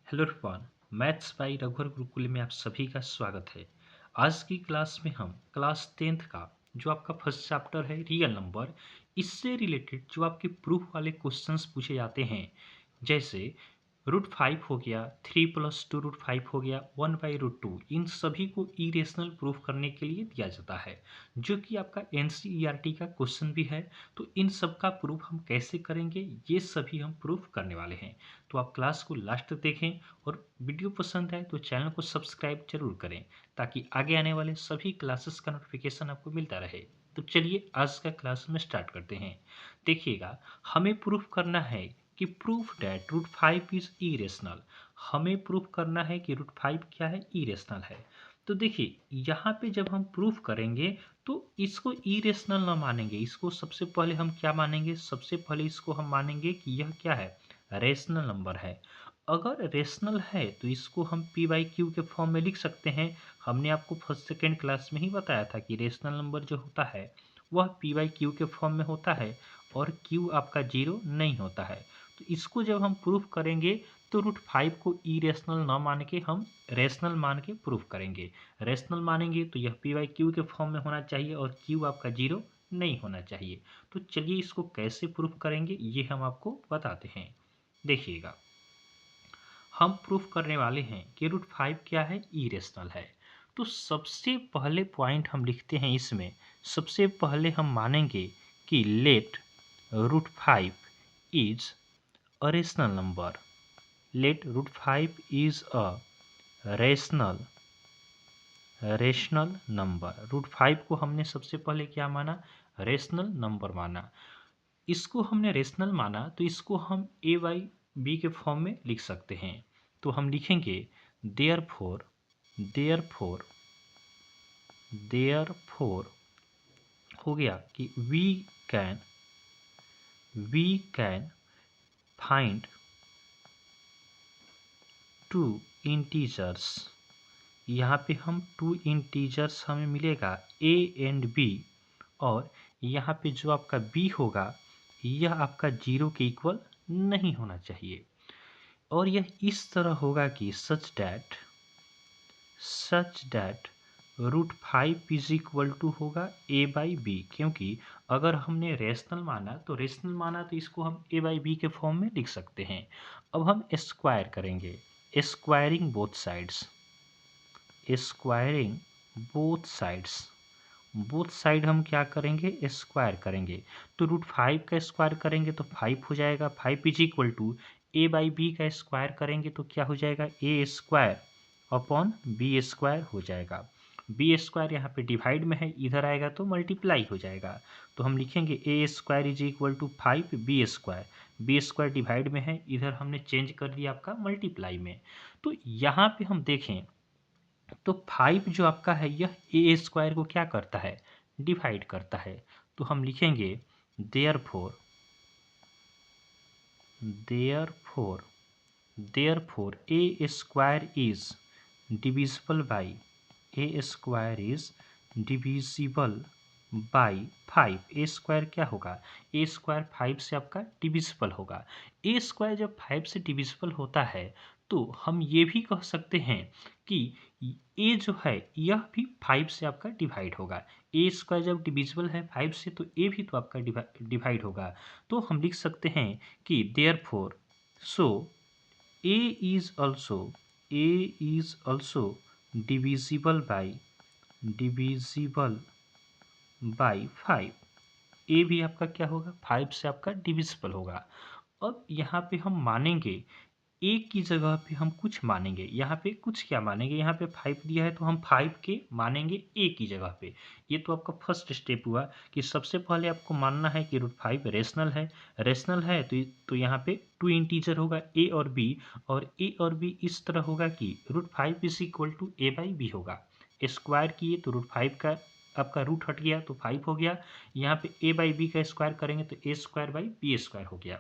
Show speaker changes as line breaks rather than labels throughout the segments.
Hello everyone, maths by रघुवर गुरुकुल में आप सभी का स्वागत है। आज की क्लास में हम क्लास 10th का जो आपका फर्स्ट चैप्टर है रियल नंबर, इससे रिलेटेड जो आपके प्रूफ वाले क्वेश्चंस पूछे जाते हैं, जैसे √5 हो गया, 3+2 √5 हो गया, 1/√2, इन सभी को इरेशनल प्रूफ करने के लिए दिया जाता है, जो कि आपका एनसीईआरटी का क्वेश्चन भी है। तो इन सब का प्रूफ हम कैसे करेंगे, ये सभी हम प्रूफ करने वाले हैं। तो आप क्लास को लास्ट तक देखें और वीडियो पसंद आए तो चैनल को सब्सक्राइब जरूर करें, ताकि आगे आने वाले सभी क्लासेस का नोटिफिकेशन आपको मिलता रहे। तो चलिए आज का क्लास में स्टार्ट करते हैं। देखिएगा, हमें प्रूफ करना है कि प्रूफ डैट √5 इज इरेशनल। हमें प्रूफ करना है कि √5 क्या है, इरेशनल है। तो देखिए, यहाँ पे जब हम प्रूफ करेंगे तो इसको इरेशनल ना मानेंगे, इसको सबसे पहले हम क्या मानेंगे, सबसे पहले इसको हम मानेंगे कि यह क्या है, रेशनल नंबर है। अगर रेशनल है तो इसको हम पी बाई क्यू के फॉर्म में लिख सकते हैं। हमने आपको फर्स्ट सेकेंड क्लास में ही बताया था कि रेशनल नंबर जो होता है वह पी बाई क्यू के फॉर्म में होता है और क्यू आपका जीरो नहीं होता है। तो इसको जब हम प्रूफ करेंगे तो √5 को इरेशनल ना मान के हम रेशनल मान के प्रूफ करेंगे। रेशनल मानेंगे तो यह पी बाई क्यू के फॉर्म में होना चाहिए और क्यू आपका जीरो नहीं होना चाहिए। तो चलिए इसको कैसे प्रूफ करेंगे ये हम आपको बताते हैं। देखिएगा, हम प्रूफ करने वाले हैं कि √5 क्या है, इरेशनल है। तो सबसे पहले पॉइंट हम लिखते हैं इसमें, सबसे पहले हम मानेंगे कि let √5 is a rational number. Let √5 is a rational number. √5 को हमने सबसे पहले क्या माना, रेशनल नंबर माना। इसको हमने रेशनल माना तो इसको हम ए बाई बी के फॉर्म में लिख सकते हैं। तो हम लिखेंगे देयरफॉर देयरफॉर देयरफॉर हो गया कि we can find two integers. यहाँ पे हम टू इंटीजर्स हमें मिलेगा ए एंड बी, और यहाँ पे जो आपका बी होगा यह आपका जीरो के इक्वल नहीं होना चाहिए। और यह इस तरह होगा कि such that √5 is equal to होगा ए बाई बी, क्योंकि अगर हमने रेशनल माना तो इसको हम ए बाई बी के फॉर्म में लिख सकते हैं। अब हम स्क्वायर करेंगे, squaring both sides, squaring both side हम क्या करेंगे, स्क्वायर करेंगे। तो √5 का स्क्वायर करेंगे तो 5 हो जाएगा। 5 is equal to a by B का स्क्वायर करेंगे तो क्या हो जाएगा, a square upon b square हो जाएगा। बी स्क्वायर यहाँ पे डिवाइड में है, इधर आएगा तो मल्टीप्लाई हो जाएगा। तो हम लिखेंगे A square is equal to 5 B square divide में है, इधर हमने चेंज कर दिया आपका मल्टीप्लाई में। तो यहाँ पे हम देखें तो 5 जो आपका है यह ए स्क्वायर को क्या करता है, डिवाइड करता है। तो हम लिखेंगे therefore therefore A square is divisible by A square is divisible by 5। A square क्या होगा, ए स्क्वायर 5 से आपका डिविजिबल होगा। ए स्क्वायर जब 5 से डिविजिबल होता है तो हम ये भी कह सकते हैं कि ए जो है यह भी 5 से आपका डिवाइड होगा। ए स्क्वायर जब डिविजिबल है 5 से तो ए भी तो आपका डिवाइड होगा। तो हम लिख सकते हैं कि therefore so A is also divisible by 5। ए भी आपका क्या होगा, 5 से आपका डिविजिबल होगा। अब यहाँ पे हम मानेंगे ए की जगह पे हम कुछ मानेंगे, यहाँ पे कुछ क्या मानेंगे, यहाँ पे 5 दिया है तो हम 5 के मानेंगे ए की जगह पे। ये तो आपका फर्स्ट स्टेप हुआ कि सबसे पहले आपको मानना है कि √5 रेशनल है तो यहाँ पे टू इंटीजर होगा ए और बी, और ए और बी इस तरह होगा कि √5 is equal to a by b होगा। स्क्वायर किए तो √5 का आपका रूट हट गया तो 5 हो गया। यहाँ पे ए बाई बी का स्क्वायर करेंगे तो A square by B square हो गया।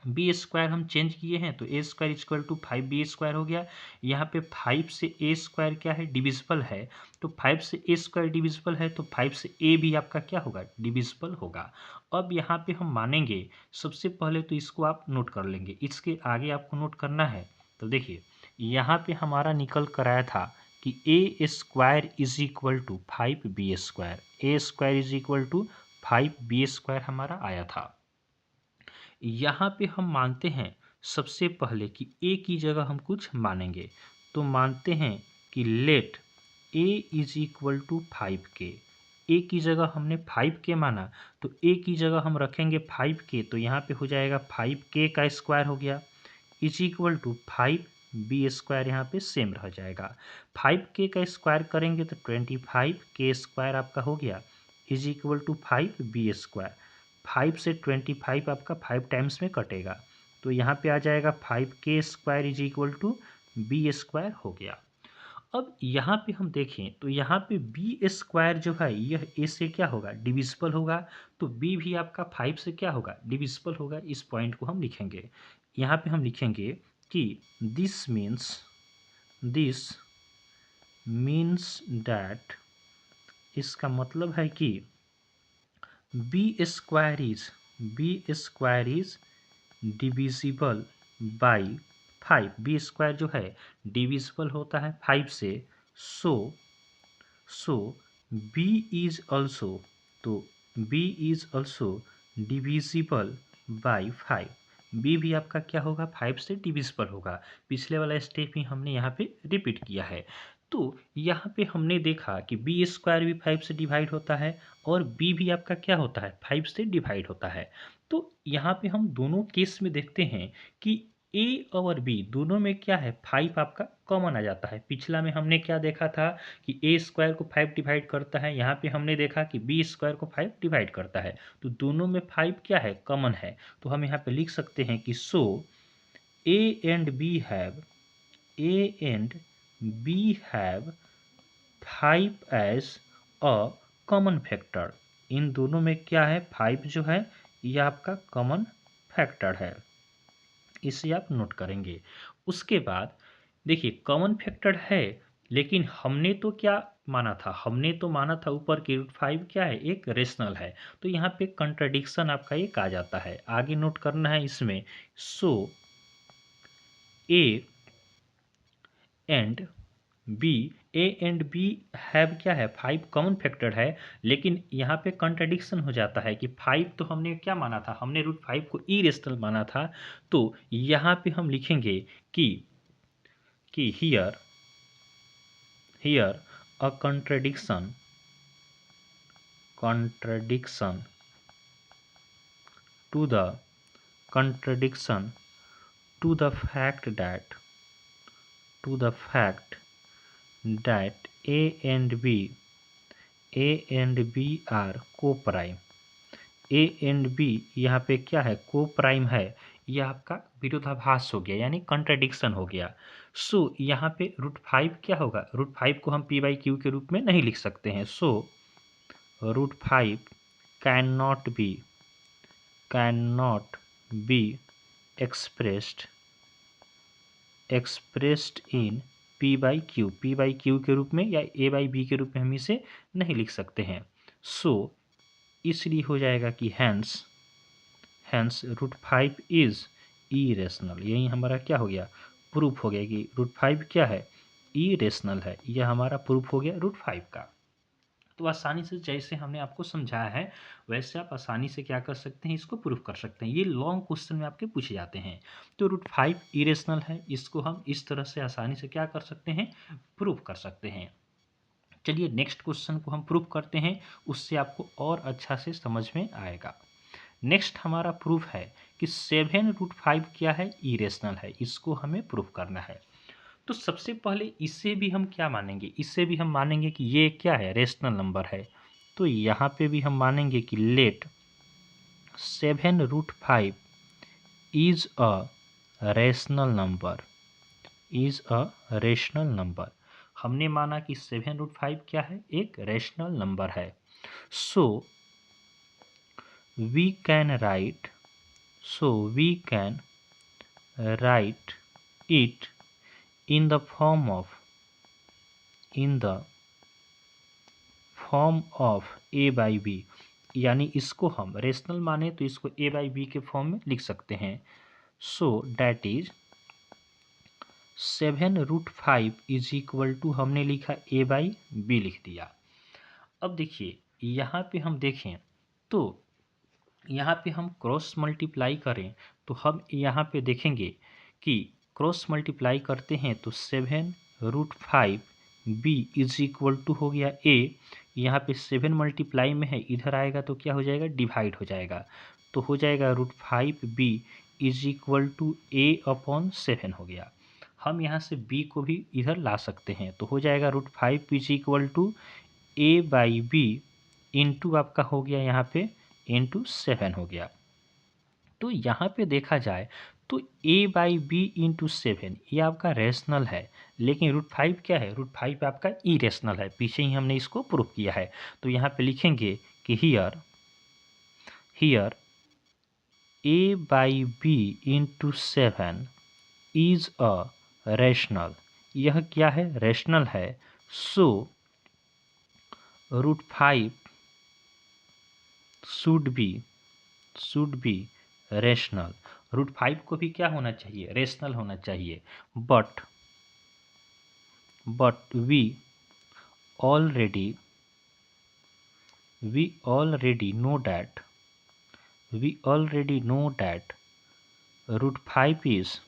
बी स्क्वायर हम चेंज किए हैं तो A square equal to 5b square हो गया। यहाँ पे 5 से ए स्क्वायर क्या है, डिविजिबल है। तो 5 से ए स्क्वायर डिविजिबल है तो 5 से ए भी आपका क्या होगा, डिविजिबल होगा। अब यहाँ पे हम मानेंगे, सबसे पहले तो इसको आप नोट कर लेंगे, इसके आगे आपको नोट करना है तो देखिए यहाँ पे हमारा निकल कर आया था कि A square is equal to 5b square, A square is equal to 5b square हमारा आया था। यहाँ पे हम मानते हैं सबसे पहले कि ए की जगह हम कुछ मानेंगे, तो मानते हैं कि let a is equal to 5k। A की जगह हमने 5k माना, तो ए की जगह हम रखेंगे 5k, तो यहाँ पे हो जाएगा 5k का स्क्वायर हो गया is equal to 5b square, यहाँ पे सेम रह जाएगा। 5k का स्क्वायर करेंगे तो 25k स्क्वायर आपका हो गया is equal to 5b square. 5 से 25 आपका 5 टाइम्स में कटेगा, तो यहाँ पे आ जाएगा 5k square is equal to b square हो गया। अब यहाँ पे हम देखें तो यहाँ पे बी स्क्वायर जो है यह ए से क्या होगा, डिविजिबल होगा, तो बी भी आपका 5 से क्या होगा, डिविजिबल होगा। इस पॉइंट को हम लिखेंगे, यहाँ पे हम लिखेंगे कि दिस मीन्स डैट, इसका मतलब है कि b square is divisible by 5। B square जो है डिविजिबल होता है 5 से, सो बी इज ऑल्सो, तो b is also divisible by 5। B भी आपका क्या होगा, 5 से डिविजिबल होगा। पिछले वाला स्टेप ही हमने यहाँ पे रिपीट किया है। तो यहाँ पे हमने देखा कि बी स्क्वायर भी 5 से डिवाइड होता है और बी भी आपका क्या होता है, 5 से डिवाइड होता है। तो यहाँ पे हम दोनों केस में देखते हैं कि ए और बी दोनों में क्या है, 5 आपका कॉमन आ जाता है। पिछला में हमने क्या देखा था कि ए स्क्वायर को 5 डिवाइड करता है, यहाँ पे हमने देखा कि बी स्क्वायर को 5 डिवाइड करता है, तो दोनों में 5 क्या है, कॉमन है। तो हम यहाँ पे लिख सकते हैं कि so A and B have 5 as a common factor. इन दोनों में क्या है, 5 जो है यह आपका कॉमन फैक्टर है, इसे आप नोट करेंगे। उसके बाद देखिए कॉमन फैक्टर है, लेकिन हमने तो क्या माना था, हमने तो माना था ऊपर की √5 क्या है, एक रेशनल है। तो यहाँ पे कंट्राडिक्शन आपका एक आ जाता है, आगे नोट करना है इसमें। सो ए एंड बी हैव क्या है, 5 कॉमन फैक्टर है, लेकिन यहाँ पे कंट्राडिक्शन हो जाता है कि 5 तो हमने क्या माना था, हमने √5 को इरेशनल माना था। तो यहाँ पे हम लिखेंगे कि here a contradiction to the fact that A and B are co-prime। A and b यहाँ पे क्या है, को प्राइम है, यह आपका विरोधाभास हो गया, यानी कंट्राडिक्शन हो गया। सो यहाँ पे √5 क्या होगा, √5 को हम p/q के रूप में नहीं लिख सकते हैं। सो √5 can not be expressed in p/q के रूप में या a/b के रूप में हम इसे नहीं लिख सकते हैं। सो इसलिए हो जाएगा कि हैंस √5 इज इरेशनल। यही हमारा क्या हो गया, प्रूफ हो गया कि √5 क्या है, इरेशनल है। यह हमारा प्रूफ हो गया √5 का। तो आसानी से जैसे हमने आपको समझाया है वैसे आप आसानी से क्या कर सकते हैं, इसको प्रूफ कर सकते हैं। ये लॉन्ग क्वेश्चन में आपके पूछे जाते हैं। तो √5 इरेशनल है, इसको हम इस तरह से आसानी से क्या कर सकते हैं, प्रूफ कर सकते हैं। चलिए नेक्स्ट क्वेश्चन को हम प्रूफ करते हैं, उससे आपको और अच्छा से समझ में आएगा। नेक्स्ट हमारा प्रूफ है कि 7√5 क्या है, इरेशनल है। इसको हमें प्रूफ करना है। तो सबसे पहले इसे भी हम क्या मानेंगे, इससे भी हम मानेंगे कि ये क्या है, रेशनल नंबर है। तो यहाँ पे भी हम मानेंगे कि let 7√5 is a rational number. हमने माना कि 7√5 क्या है, एक रेशनल नंबर है। सो we can write it in the form of a/b, यानी इसको हम रेशनल माने तो इसको a/b के फॉर्म में लिख सकते हैं। So that is 7√5 is equal to हमने लिखा a/b लिख दिया। अब देखिए यहाँ पे हम देखें तो यहाँ पे हम क्रॉस मल्टीप्लाई करें तो हम यहाँ पे देखेंगे कि क्रॉस मल्टीप्लाई करते हैं तो 7√5 b इज इक्वल टू हो गया a। यहाँ पे 7 मल्टीप्लाई में है, इधर आएगा तो क्या हो जाएगा, डिवाइड हो जाएगा, तो हो जाएगा √5b is equal to a/7 हो गया। हम यहाँ से b को भी इधर ला सकते हैं, तो हो जाएगा √5 is equal to a/b into आपका हो गया यहाँ पे इंटू 7 हो गया। तो यहाँ पे देखा जाए तो a/b इंटू 7 ये आपका रेशनल है, लेकिन √5 क्या है, √5 आपका इरेशनल है। पीछे ही हमने इसको प्रूव किया है। तो यहाँ पे लिखेंगे कि here a/b into 7 is a rational. यह क्या है, रेशनल है। सो √5 शुड बी रेशनल। √5 को भी क्या होना चाहिए, रेशनल होना चाहिए। But we already know that √5 is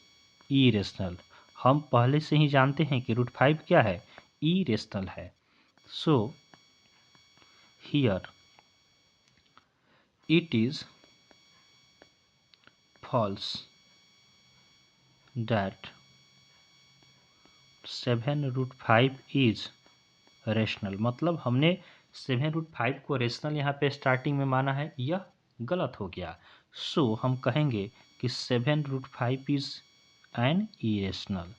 irrational. हम पहले से ही जानते हैं कि √5 क्या है, इरेशनल है। So here it is false that 7√5 is rational. मतलब हमने 7√5 को रेशनल यहाँ पे स्टार्टिंग में माना है, यह गलत हो गया। सो हम कहेंगे कि 7√5 इज एन इरेशनल।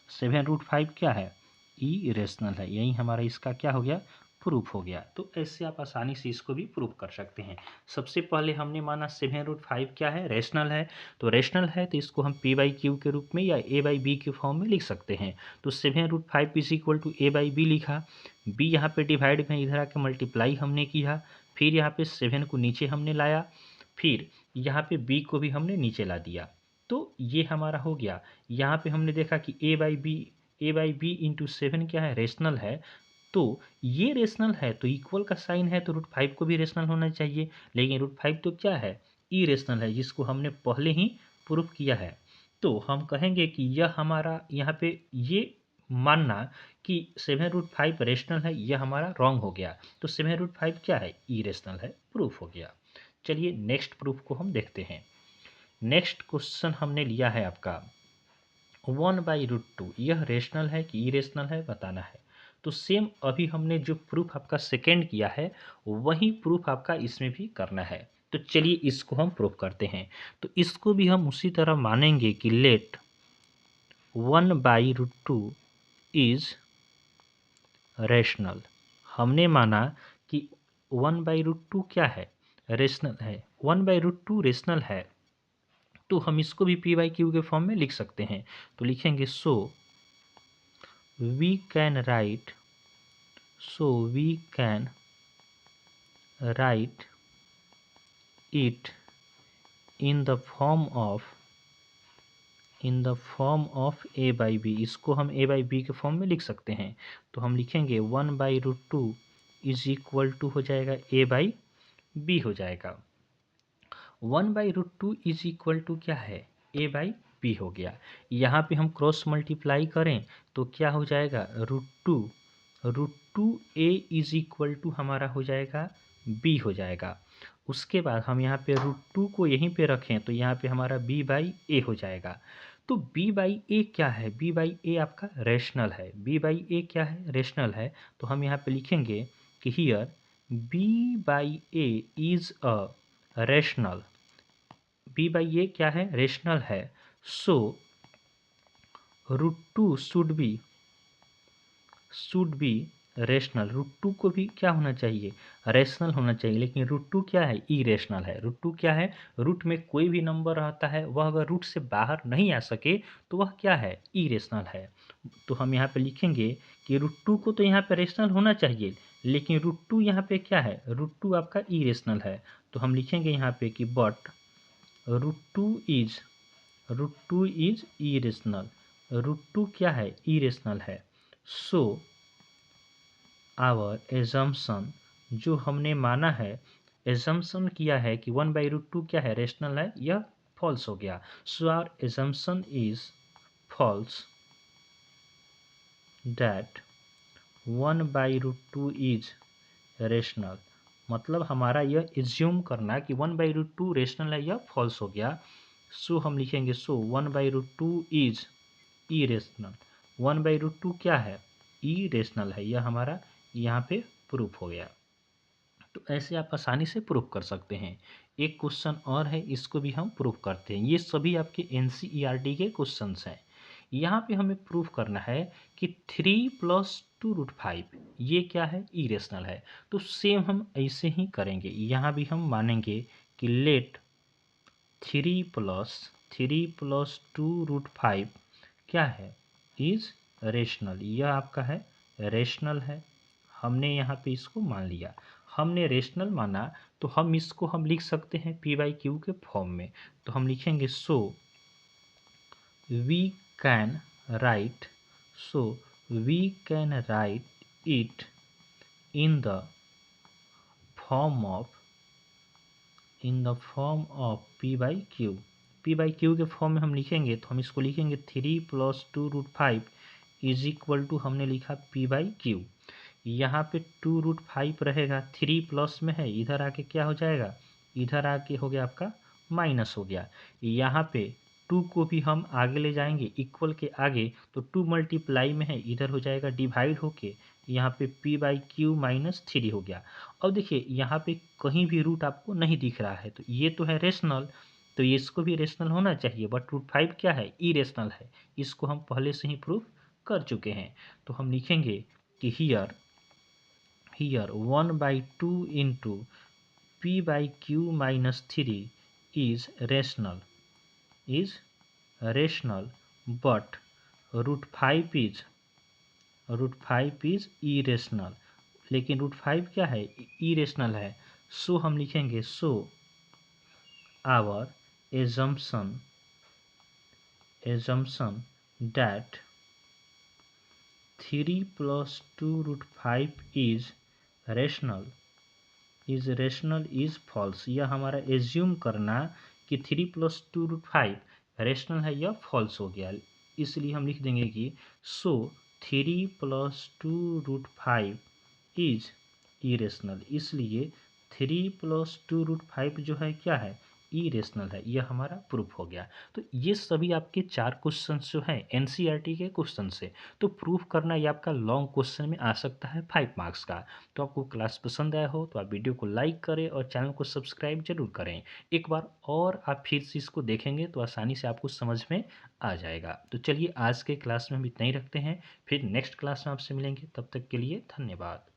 7√5 क्या है, इरेशनल है। यही हमारा इसका क्या हो गया, प्रूफ हो गया। तो ऐसे आप आसानी से इसको भी प्रूफ कर सकते हैं। सबसे पहले हमने माना 7√5 क्या है, रेशनल है। तो रेशनल है तो इसको हम p/q के रूप में या a/b के फॉर्म में लिख सकते हैं। तो 7√5 इज इक्वल टू a/b लिखा, b यहाँ पे डिवाइड में इधर आके मल्टीप्लाई हमने किया, फिर यहाँ पे 7 को नीचे हमने लाया, फिर यहाँ पे b को भी हमने नीचे ला दिया। तो ये हमारा हो गया। यहाँ पे हमने देखा कि a/b इंटू 7 क्या है, रेशनल है। तो ये रेशनल है तो इक्वल का साइन है तो √5 को भी रेशनल होना चाहिए, लेकिन √5 तो क्या है, इरेशनल है, जिसको हमने पहले ही प्रूफ किया है। तो हम कहेंगे कि यह हमारा यहाँ पे ये मानना कि 7√5 रेशनल है, यह हमारा रॉन्ग हो गया। तो 7√5 क्या है, इरेशनल है, प्रूफ हो गया। चलिए नेक्स्ट प्रूफ को हम देखते हैं। नेक्स्ट क्वेश्चन हमने लिया है आपका 1/√2, यह रेशनल है कि इरेशनल है बताना है। तो सेम अभी हमने जो प्रूफ आपका सेकेंड किया है वही प्रूफ आपका इसमें भी करना है। तो चलिए इसको हम प्रूफ करते हैं। तो इसको भी हम उसी तरह मानेंगे कि लेट 1/√2 इज रेशनल। हमने माना कि 1/√2 क्या है, रेशनल है। 1/√2 रेशनल है तो हम इसको भी p/q के फॉर्म में लिख सकते हैं। तो लिखेंगे so we can write it in the form of a/b। इसको हम a/b के फॉर्म में लिख सकते हैं। तो हम लिखेंगे 1/√2 इज इक्वल टू हो जाएगा a/b हो जाएगा। 1/√2 इज इक्वल टू क्या है, a/b हो गया। यहाँ पे हम क्रॉस मल्टीप्लाई करें तो क्या हो जाएगा, √2a इज इक्वल टू हमारा हो जाएगा b हो जाएगा। उसके बाद हम यहाँ पे √2 को यहीं पे रखें तो यहाँ पे हमारा b/a हो जाएगा। तो b/a क्या है, b/a आपका रेशनल है। b/a क्या है, रेशनल है। तो हम यहाँ पे लिखेंगे कि here b/a is a rational. b/a क्या है, रेशनल है। सो √2 शुड बी रेशनल। √2 को भी क्या होना चाहिए, रेशनल होना चाहिए, लेकिन √2 क्या है, इरेशनल है। √2 क्या है, रूट में कोई भी नंबर रहता है वह अगर रूट से बाहर नहीं आ सके तो वह क्या है, इरेशनल है। तो हम यहाँ पे लिखेंगे कि √2 को तो यहाँ पे रेशनल होना चाहिए, लेकिन √2 यहाँ पे क्या है, √2 आपका इरेशनल है। तो हम लिखेंगे यहाँ पे कि बट √2 इज इरेशनल। √2 क्या है, इरेशनल है। सो आवर एजम्पशन, जो हमने माना है, एजम्पशन किया है कि 1/√2 क्या है, रेशनल है, यह फॉल्स हो गया। So our assumption is false that 1/√2 is rational. मतलब हमारा यह एज्यूम करना कि 1/√2 रेशनल है, यह फॉल्स हो गया। सो हम लिखेंगे सो 1/√2 इज इरेशनल। 1/√2 क्या है, इरेशनल है, यह हमारा यहाँ पे प्रूफ हो गया। तो ऐसे आप आसानी से प्रूफ कर सकते हैं। एक क्वेश्चन और है, इसको भी हम प्रूफ करते हैं। ये सभी आपके एनसीईआरटी के क्वेश्चंस हैं। यहाँ पे हमें प्रूफ करना है कि 3 + 2√5 ये क्या है, इरेशनल है। तो सेम हम ऐसे ही करेंगे। यहाँ भी हम मानेंगे कि लेट 3 + 2√5 क्या है, इज रेशनल। यह आपका है रेशनल है। हमने यहाँ पे इसको मान लिया। हमने रेशनल माना तो हम इसको हम लिख सकते हैं P/Q के फॉर्म में। तो हम लिखेंगे so we can write it in the form of P/Q। P/Q के फॉर्म में हम लिखेंगे तो हम इसको लिखेंगे 3 + 2√5 इज इक्वल टू, हमने लिखा P/Q। यहाँ पे 2√5 रहेगा, 3 प्लस में है, इधर आके क्या हो जाएगा, इधर आके हो गया आपका माइनस हो गया। यहाँ पे 2 को भी हम आगे ले जाएंगे इक्वल के आगे, तो 2 मल्टीप्लाई में है, इधर हो जाएगा डिवाइड होके, यहाँ पे P/Q -3 हो गया। अब देखिए यहाँ पे कहीं भी रूट आपको नहीं दिख रहा है, तो ये तो है रेशनल, तो ये इसको भी रेशनल होना चाहिए, बट √5 क्या है, इरेशनल है। इसको हम पहले से ही प्रूफ कर चुके हैं। तो हम लिखेंगे कि here 1/2 into P/Q -3 is rational, but √5 is irrational। लेकिन √5 क्या है, इरेशनल है। सो हम लिखेंगे so our assumption that 3 + 2√5 is rational is false. यह हमारा एज्यूम करना कि 3 + 2√5 रेशनल है, यह फॉल्स हो गया। इसलिए हम लिख देंगे कि सो 3 + 2√5 इज इरेशनल। इसलिए 3 + 2√5 जो है क्या है, इरेशनल है। यह हमारा प्रूफ हो गया। तो ये सभी आपके 4 क्वेश्चन जो हैं एनसीईआरटी के क्वेश्चन से। तो प्रूफ करना ये आपका लॉन्ग क्वेश्चन में आ सकता है 5 मार्क्स का। तो आपको क्लास पसंद आया हो तो आप वीडियो को लाइक करें और चैनल को सब्सक्राइब जरूर करें। एक बार और आप फिर से इसको देखेंगे तो आसानी से आपको समझ में आ जाएगा। तो चलिए आज के क्लास में हम इतना ही रखते हैं, फिर नेक्स्ट क्लास में आपसे मिलेंगे। तब तक के लिए धन्यवाद।